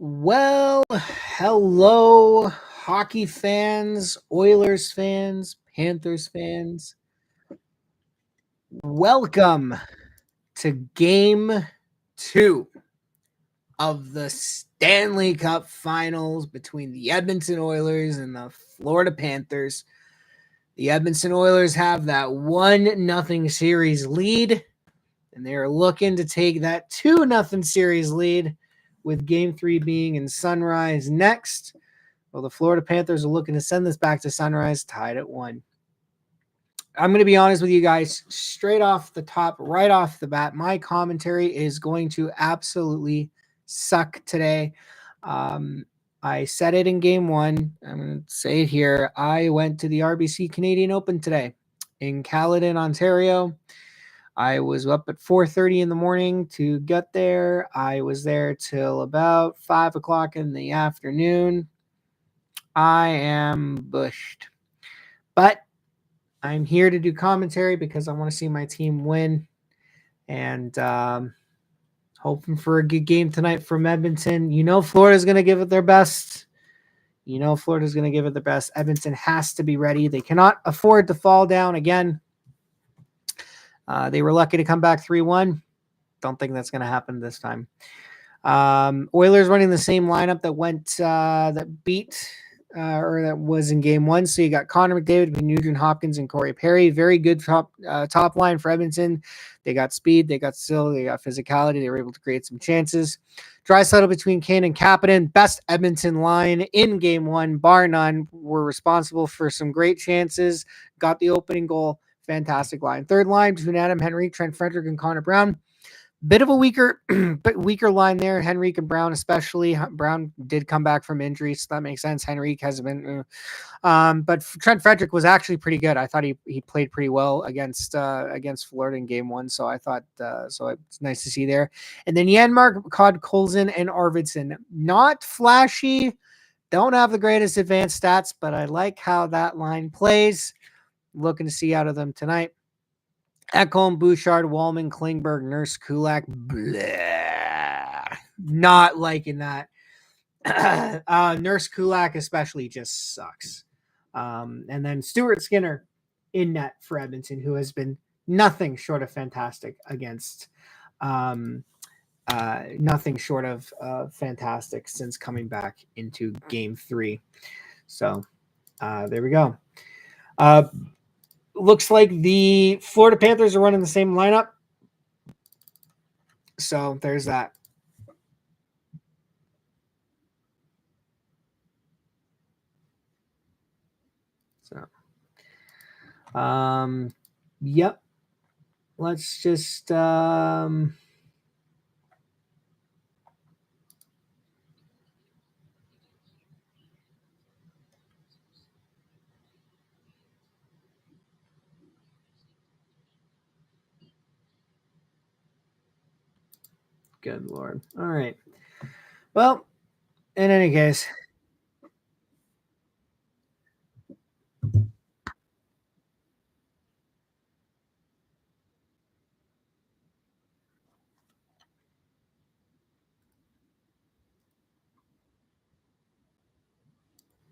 Well, hello, hockey fans, Oilers fans, Panthers fans. Welcome to game 2 of the Stanley Cup Finals between the Edmonton Oilers and the Florida Panthers. The Edmonton Oilers have that 1-0 series lead, and they're looking to take that 2-0 series lead, with game 3 being in Sunrise next. Well, the Florida Panthers are looking to send this back to Sunrise, tied at 1. I'm going to be honest with you guys, straight off the top, right off the bat, my commentary is going to absolutely suck today. I said it in game 1. I'm going to say it here. I went to the RBC Canadian Open today in Caledon, Ontario. I was up at 4:30 in the morning to get there. I was there till about 5 o'clock in the afternoon. I am bushed. But I'm here to do commentary because I want to see my team win. And hoping for a good game tonight from Edmonton. Florida's going to give it their best. Edmonton has to be ready. They cannot afford to fall down again. They were lucky to come back 3-1. Don't think that's going to happen this time. Oilers running the same lineup that that was in game 1. So you got Connor McDavid, Nugent Hopkins, and Corey Perry. Very good top line for Edmonton. They got speed, they got skill, they got physicality. They were able to create some chances. Draisaitl between Kane and Kapanen. Best Edmonton line in game 1, bar none. Were responsible for some great chances. Got the opening goal. Fantastic line. Third line between Adam Henrique, Trent Frederick, and Connor Brown. Bit of a weaker line there. Henrique and Brown, especially. Brown did come back from injury, so that makes sense. Henrique hasn't been, but Trent Frederick was actually pretty good. I thought he played pretty well against Florida in game 1. So I thought so it's nice to see there. And then Janmark, Colson, and Arvidsson, not flashy, don't have the greatest advanced stats, but I like how that line plays. Looking to see out of them tonight. Ekholm, Bouchard, Wallman, Klingberg, Nurse, Kulak. Blah. Not liking that. Nurse Kulak especially just sucks. And then Stuart Skinner in net for Edmonton, who has been nothing short of fantastic against fantastic since coming back into game 3. So there we go. Looks like the Florida Panthers are running the same lineup. So there's that. So, yep. Let's just, good Lord. All right. Well, in any case,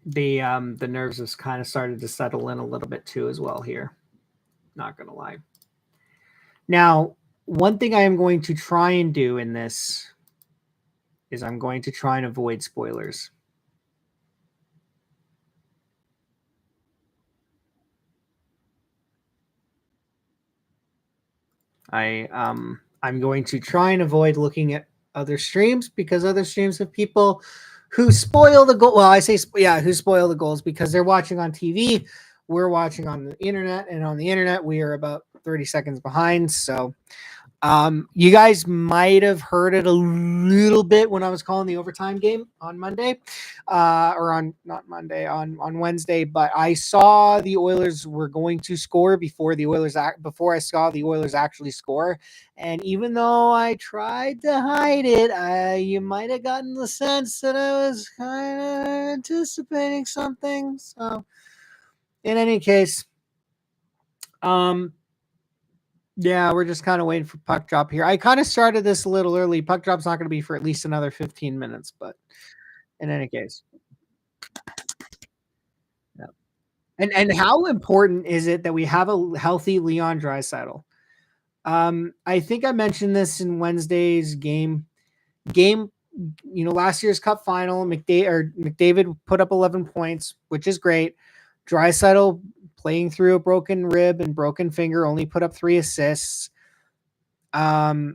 the nerves have kind of started to settle in a little bit too as well here. Not gonna lie. Now, one thing I am going to try and do in this is I'm going to try and avoid spoilers. I'm going to try and avoid looking at other streams because other streams have people who spoil the goal. Well, I say who spoil the goals because they're watching on TV. We're watching on the internet, and on the internet we are about 30 seconds behind. So you guys might have heard it a little bit when I was calling the overtime game on Monday, on Wednesday. But I saw the Oilers were going to score before I saw the Oilers actually score. And even though I tried to hide it, you might have gotten the sense that I was kind of anticipating something. So, in any case, Yeah, we're just kind of waiting for puck drop here. I kind of started this a little early. Puck drop's not going to be for at least another 15 minutes, but in any case. Yeah. And how important is it that we have a healthy Leon Draisaitl? I think I mentioned this in Wednesday's game, last year's cup final, McDavid put up 11 points, which is great. Draisaitl, playing through a broken rib and broken finger, only put up 3 assists. Not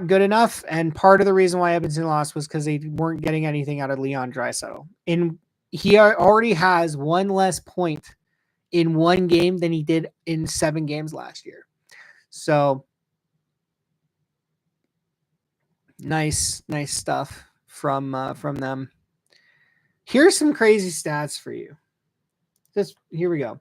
good enough. And part of the reason why Edmonton lost was because they weren't getting anything out of Leon Draisaitl. He already has one less point in one game than he did in 7 games last year. So nice stuff from them. Here's some crazy stats for you. Here we go.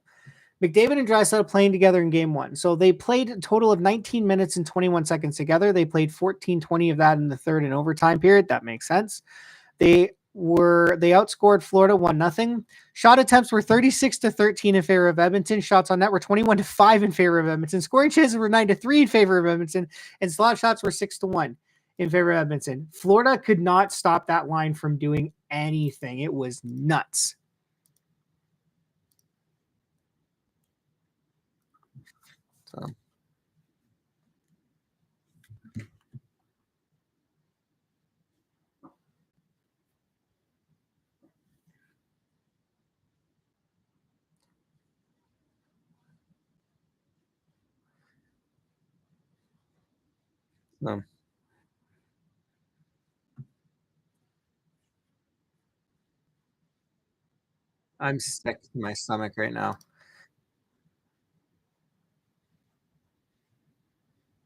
McDavid and Draisaitl playing together in game 1. So they played a total of 19 minutes and 21 seconds together. They played 14-20 of that in the third and overtime period. That makes sense. They outscored Florida 1-0. Shot attempts were 36-13 in favor of Edmonton. Shots on net were 21-5 in favor of Edmonton. Scoring chances were 9-3 in favor of Edmonton, and slot shots were 6-1 in favor of Edmonton. Florida could not stop that line from doing anything. It was nuts. So. No. I'm sick to my stomach right now.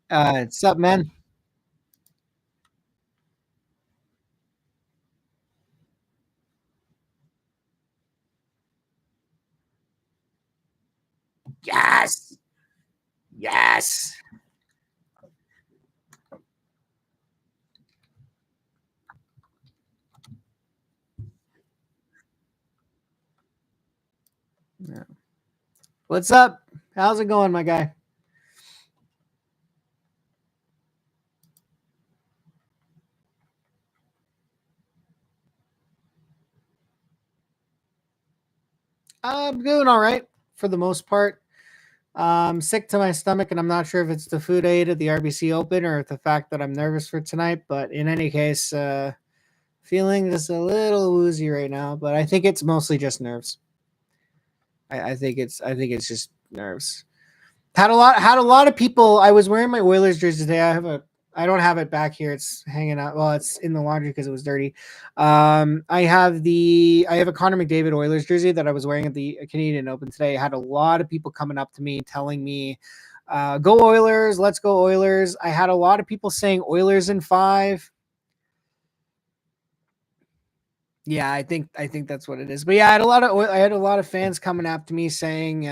What's up, man? Yes. Yes. Yeah. What's up? How's it going, my guy? I'm doing all right for the most part. I'm sick to my stomach, and I'm not sure if it's the food I ate at the RBC Open or the fact that I'm nervous for tonight. But in any case, feeling just a little woozy right now. But I think it's mostly just nerves. I think it's just nerves. Had a lot of people. I was wearing my Oilers jersey today. I don't have it back here. It's hanging out. Well, it's in the laundry because it was dirty. I have a Connor McDavid Oilers jersey that I was wearing at the Canadian Open today. I had a lot of people coming up to me telling me, "Go Oilers, let's go Oilers." I had a lot of people saying Oilers in 5. Yeah, I think that's what it is. But yeah, I had a lot of fans coming up to me saying,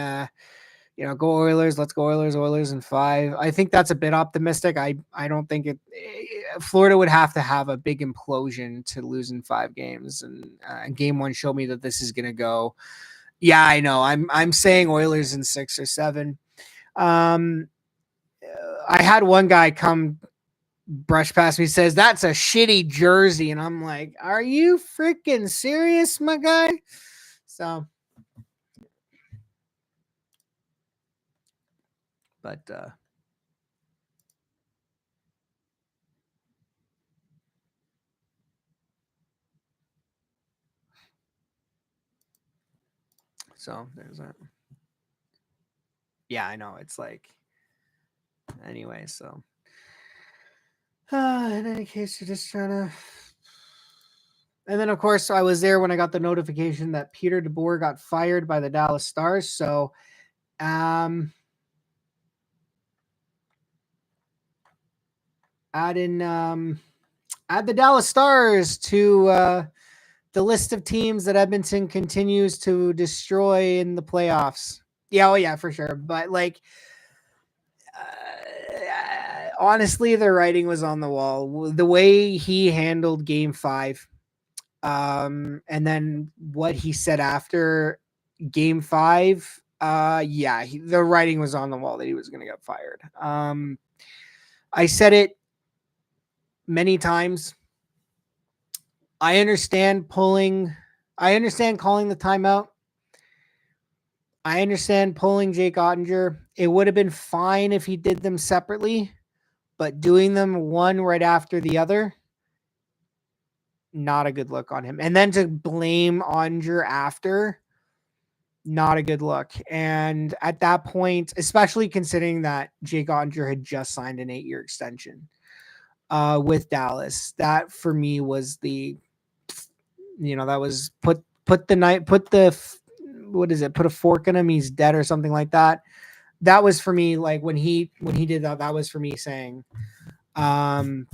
go Oilers, let's go Oilers, Oilers in 5. I think that's a bit optimistic. I don't think Florida would have to have a big implosion to lose in 5 games, and game 1 showed me that this is going to go. Yeah, I know. I'm saying Oilers in 6 or 7. I had one guy come brush past me, says that's a shitty jersey, and I'm like, are you freaking serious, my guy? So, but so there's that. Yeah, I know. It's like, anyway, so in any case, you're just trying to. And then, of course, I was there when I got the notification that Peter DeBoer got fired by the Dallas Stars. So, add the Dallas Stars to the list of teams that Edmonton continues to destroy in the playoffs. Yeah, oh yeah, for sure. But like, honestly, the writing was on the wall. The way he handled Game 5, and then what he said after Game 5, Yeah, the writing was on the wall that he was going to get fired. I said it many times. I understand calling the timeout. I understand pulling Jake Ottinger. It would have been fine if he did them separately, but doing them one right after the other, not a good look on him. And then to blame Ottinger after, not a good look. And at that point, especially considering that Jake Ottinger had just signed an 8-year extension with Dallas, that for me was the, that was put a fork in him, he's dead or something like that. That was for me, like when he did that was for me saying, I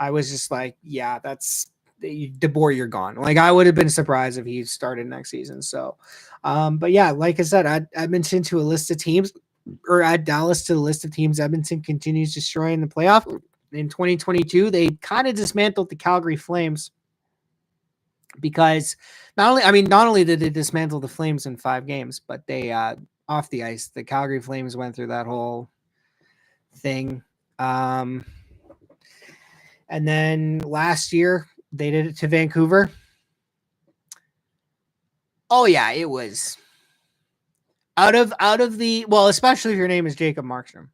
was just like, yeah, that's DeBoer, you're gone. Like I would have been surprised if he started next season. So, but yeah, like I said, add Edmonton to a list of teams, or add Dallas to the list of teams Edmonton continues destroying the playoff. In 2022, they kind of dismantled the Calgary Flames. Because not only did they dismantle the Flames in 5 games, but they off the ice, the Calgary Flames went through that whole thing. And then last year they did it to Vancouver. Oh yeah, it was out of the, well, especially if your name is Jacob Markstrom.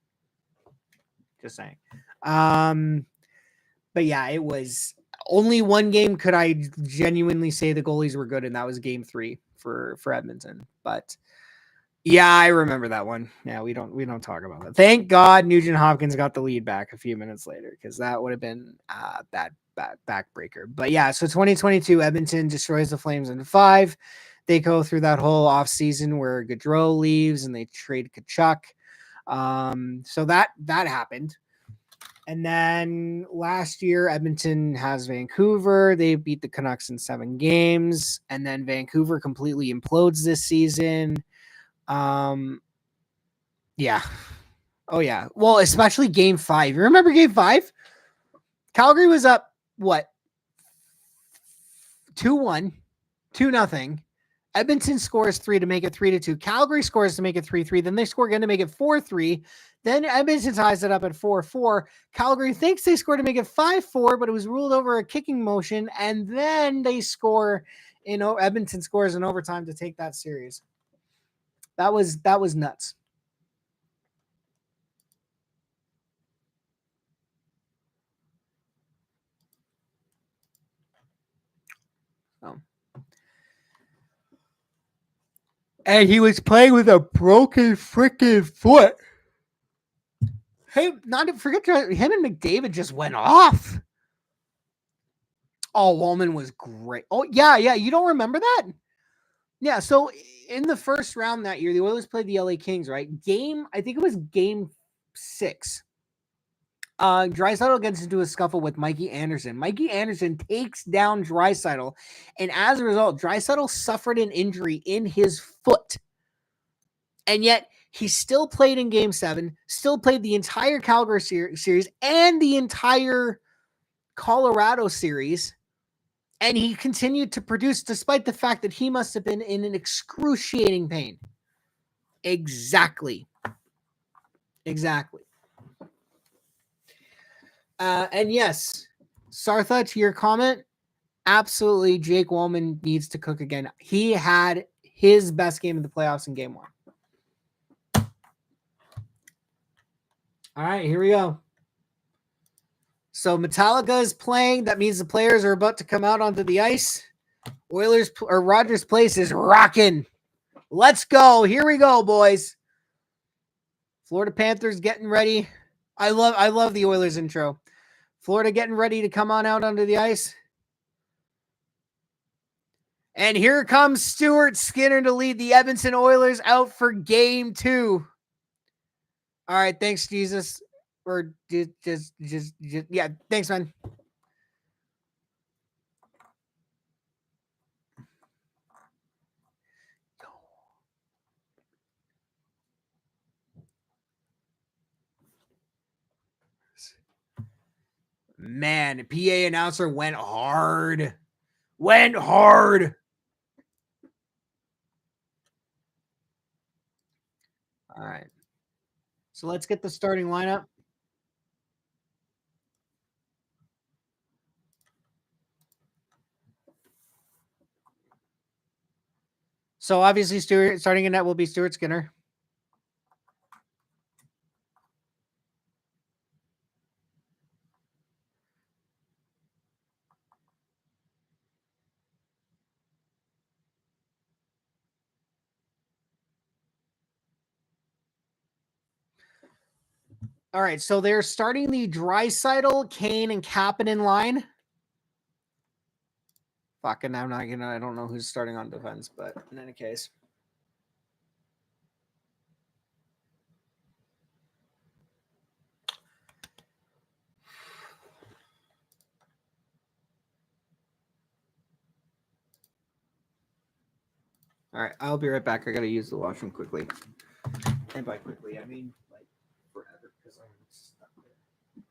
Just saying. But yeah, it was only one game could I genuinely say the goalies were good, and that was game 3 for Edmonton. But yeah, I remember that one. Yeah, we don't talk about that. Thank God Nugent Hopkins got the lead back a few minutes later, because that would have been bad backbreaker. But yeah, so 2022 Edmonton destroys the Flames in 5. They go through that whole offseason where Gaudreau leaves and they trade Kachuk. So that happened. And then last year, Edmonton has Vancouver. They beat the Canucks in 7 games. And then Vancouver completely implodes this season. Yeah. Oh, yeah. Well, especially game 5. You remember game 5? Calgary was up, what? 2-1, 2-0. Edmonton scores 3 to make it 3-2. Calgary scores to make it 3-3. Then they score again to make it 4-3. Then Edmonton ties it up at 4-4. Calgary thinks they scored to make it 5-4, but it was ruled over a kicking motion. And then they score, Edmonton scores in overtime to take that series. That was nuts. Oh. And he was playing with a broken freaking foot. Hey, not to forget, him and McDavid just went off. Oh, Wallman was great. Oh, yeah. You don't remember that? Yeah, so in the first round that year, the Oilers played the LA Kings, right? I think it was game 6. Draisaitl gets into a scuffle with Mikey Anderson. Mikey Anderson takes down Draisaitl, and as a result, Draisaitl suffered an injury in his foot. And yet, he still played in game 7, still played the entire Calgary series and the entire Colorado series. And he continued to produce despite the fact that he must have been in an excruciating pain. Exactly. And yes, Sartha, to your comment, absolutely, Jake Wallman needs to cook again. He had his best game of the playoffs in game 1. All right, here we go. So Metallica is playing. That means the players are about to come out onto the ice. Rogers Place is rocking. Let's go. Here we go, boys. Florida Panthers getting ready. I love the Oilers intro. Florida getting ready to come on out onto the ice. And here comes Stuart Skinner to lead the Edmonton Oilers out for game 2. All right, thanks, Jesus. Or just yeah, thanks, man. Man, the PA announcer went hard. All right. So let's get the starting lineup. So obviously, Stuart starting in net will be Stuart Skinner. All right, so they're starting the Draisaitl, Kane, and Kapanen line. Fucking, I'm not gonna. I don't know who's starting on defense, but in any case. All right, I'll be right back. I gotta use the washroom quickly. And by quickly, I mean like forever because I'm stuck there.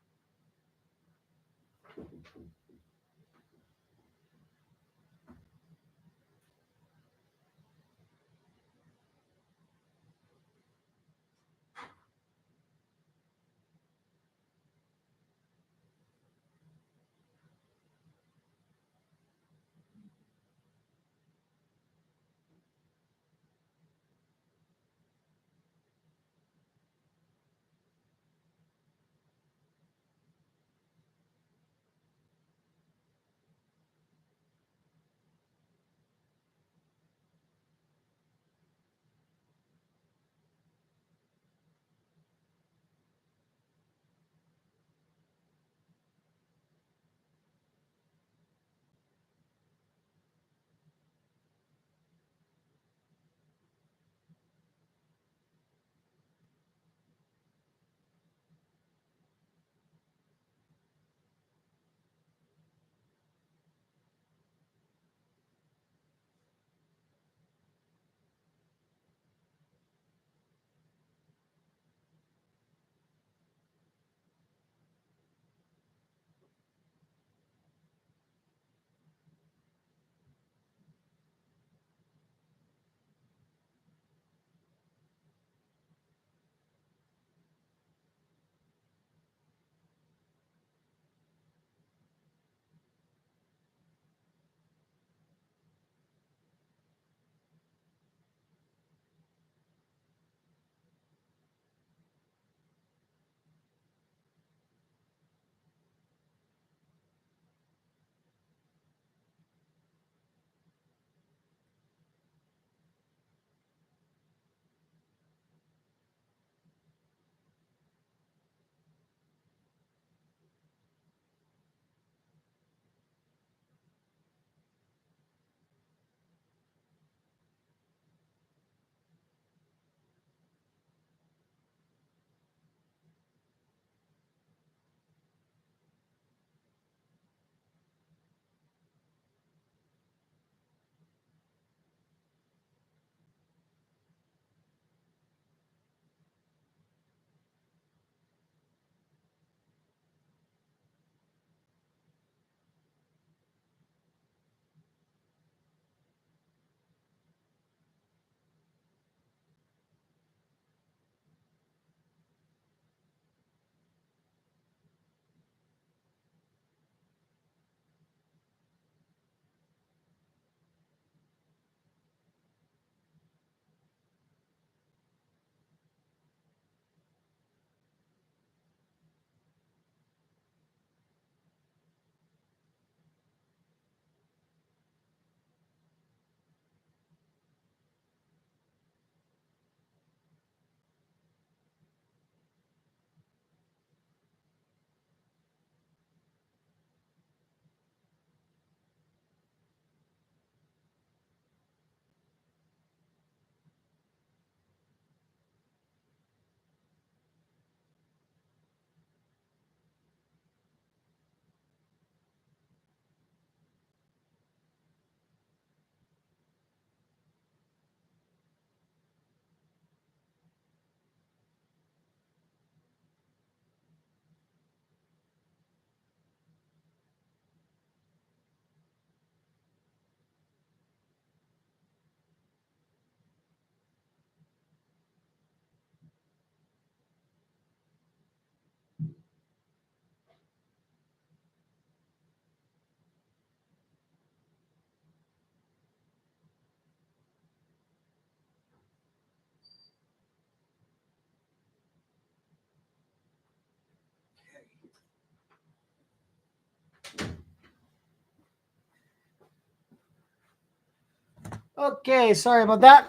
Okay, sorry about that.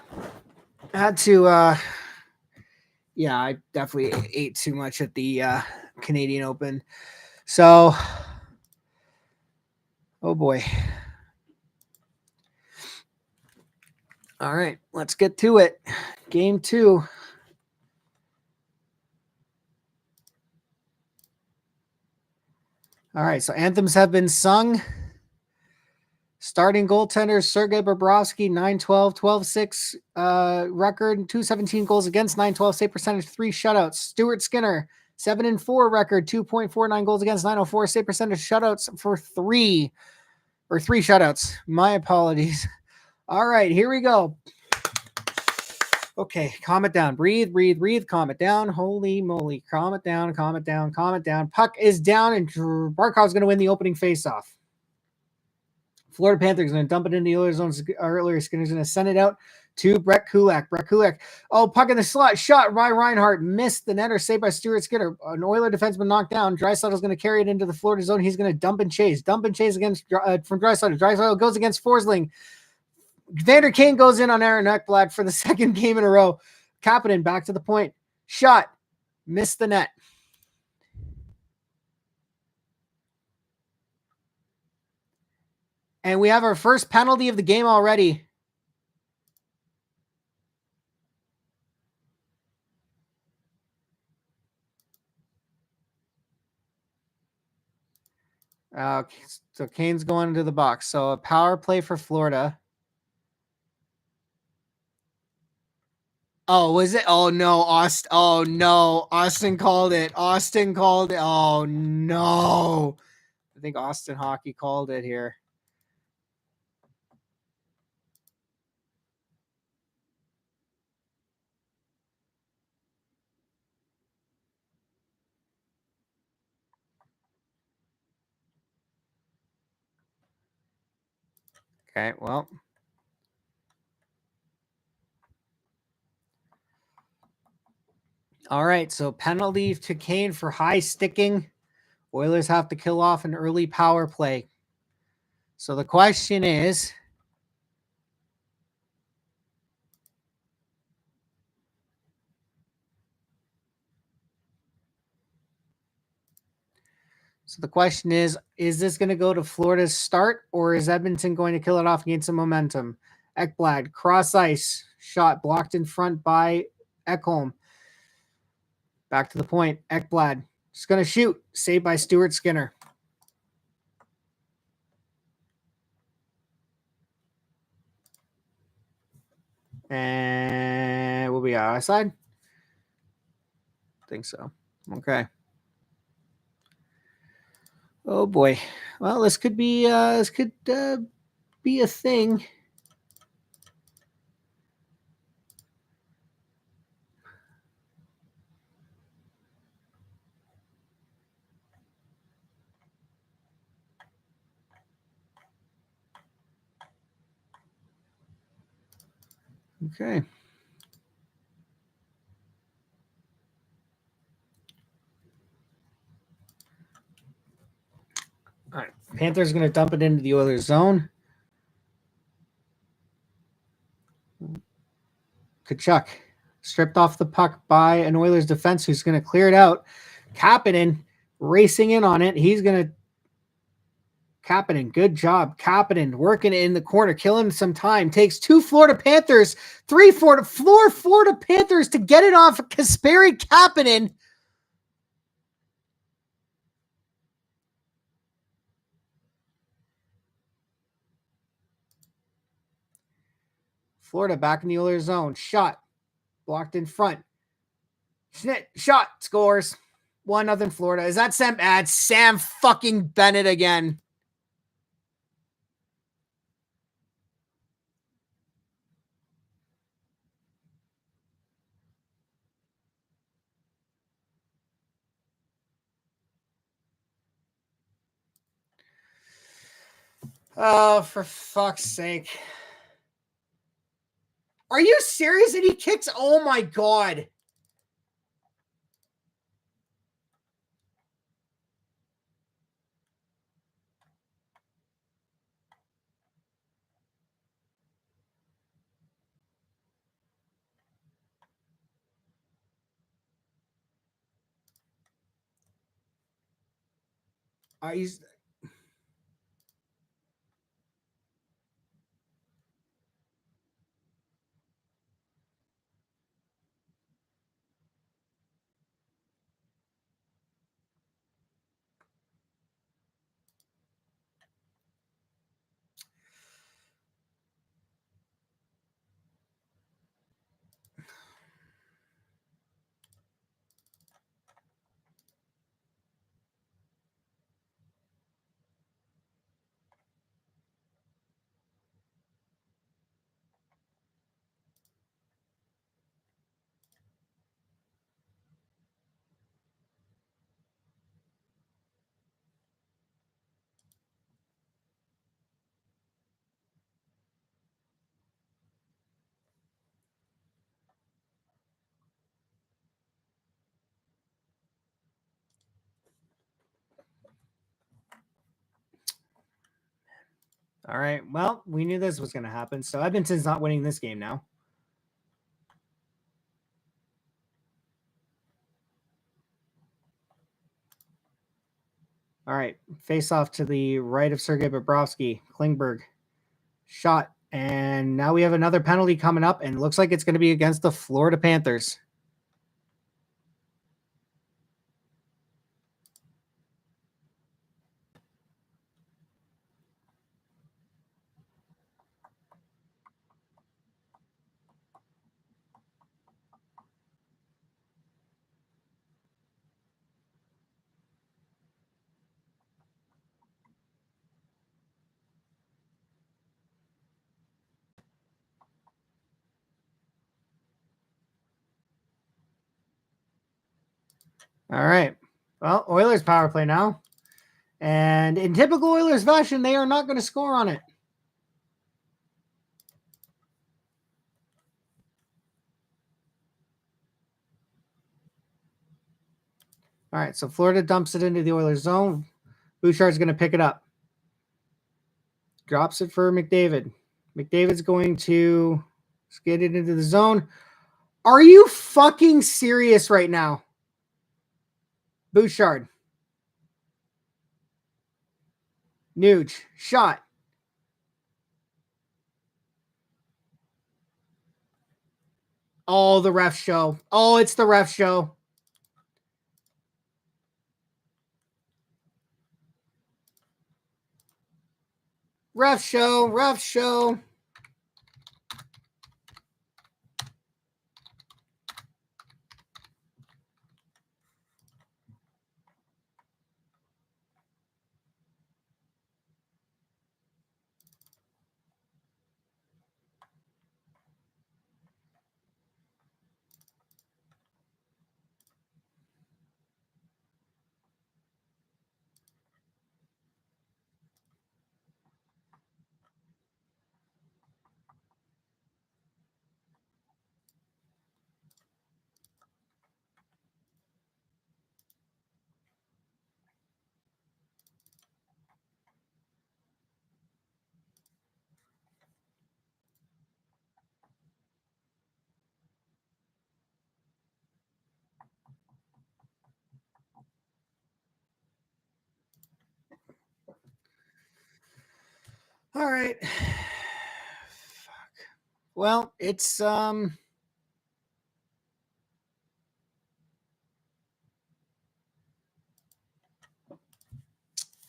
I had to yeah, I definitely ate too much at the Canadian Open. So, oh boy. All right, let's get to it. Game 2. All right, so anthems have been sung. Starting goaltender Sergei Bobrovsky, 9-12, 12-6 record, 217 goals against, 912 save percentage, 3 shutouts. Stuart Skinner, 7-4 record, 2.49 goals against, 904 save percentage, shutouts for 3 shutouts. My apologies. All right, here we go. Okay, calm it down. Breathe, breathe, breathe. Calm it down. Holy moly. Calm it down, calm it down, calm it down. Puck is down, and Barkov's going to win the opening faceoff. Florida Panthers going to dump it into the Oilers zone earlier. Skinner's going to send it out to Brett Kulak. Brett Kulak. Oh, puck in the slot. Shot by Reinhart. Missed the netter. Saved by Stuart Skinner. An Oiler defenseman knocked down. Draisaitl's going to carry it into the Florida zone. He's going to dump and chase. Dump and chase against from Draisaitl. Draisaitl goes against Forsling. Vander Kane goes in on Aaron Ekblad for the second game in a row. Kapanen back to the point. Shot. Missed the net. And we have our first penalty of the game already. So Kane's going into the box. So a power play for Florida. Oh, was it? Oh no, Austin. Oh no, Austin called it. Austin called it. Oh no. I think Austin Hockey called it here. Okay, well. All right, so penalty to Kane for high sticking. Oilers have to kill off an early power play. So the question is, is this going to go to Florida's start, or is Edmonton going to kill it off and gain some momentum? Ekblad, cross ice, shot blocked in front by Ekholm. Back to the point. Ekblad just going to shoot. Saved by Stuart Skinner. And we'll be outside. Think so. Okay. Oh boy. Well, this could be a thing. Okay. All right. Panthers going to dump it into the Oilers zone. Kachuk stripped off the puck by an Oilers defense who's going to clear it out. Kapanen racing in on it. He's going to Kapanen, good job. Kapanen working in the corner, killing some time. Takes 2 Florida Panthers, 3 Florida Panthers to get it off Kasperi Kapanen. Florida back in the Oilers zone. Shot. Blocked in front. Shot. Scores. 1-0 Florida. Is that Sam? It's Sam fucking Bennett again. Oh, for fuck's sake. Are you serious? And he kicks. Oh my God. He's all right. Well, we knew this was going to happen. So Edmonton's not winning this game now. All right. Face off to the right of Sergei Bobrovsky. Klingberg shot. And now we have another penalty coming up, and looks like it's going to be against the Florida Panthers. All right. Well, Oilers power play now. And in typical Oilers fashion, they are not going to score on it. All right, so Florida dumps it into the Oilers zone. Bouchard's going to pick it up. Drops it for McDavid. McDavid's going to skid it into the zone. Are you fucking serious right now? Bouchard. Nuge. Shot. Oh, the ref show. Oh, it's the ref show. Ref show. Ref show. All right. Fuck. Well, it's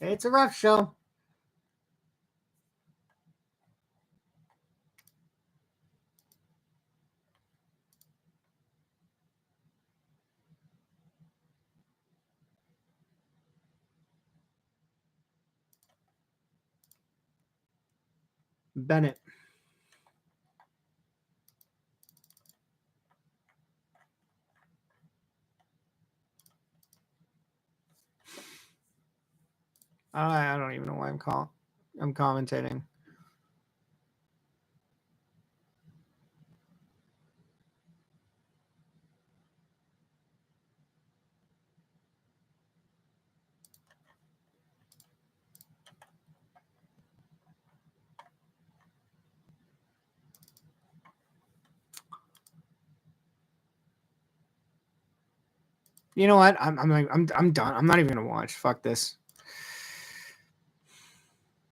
it's a ref show. Bennett. I don't even know why I'm commentating. You know what? I'm done. I'm not even gonna watch. Fuck this.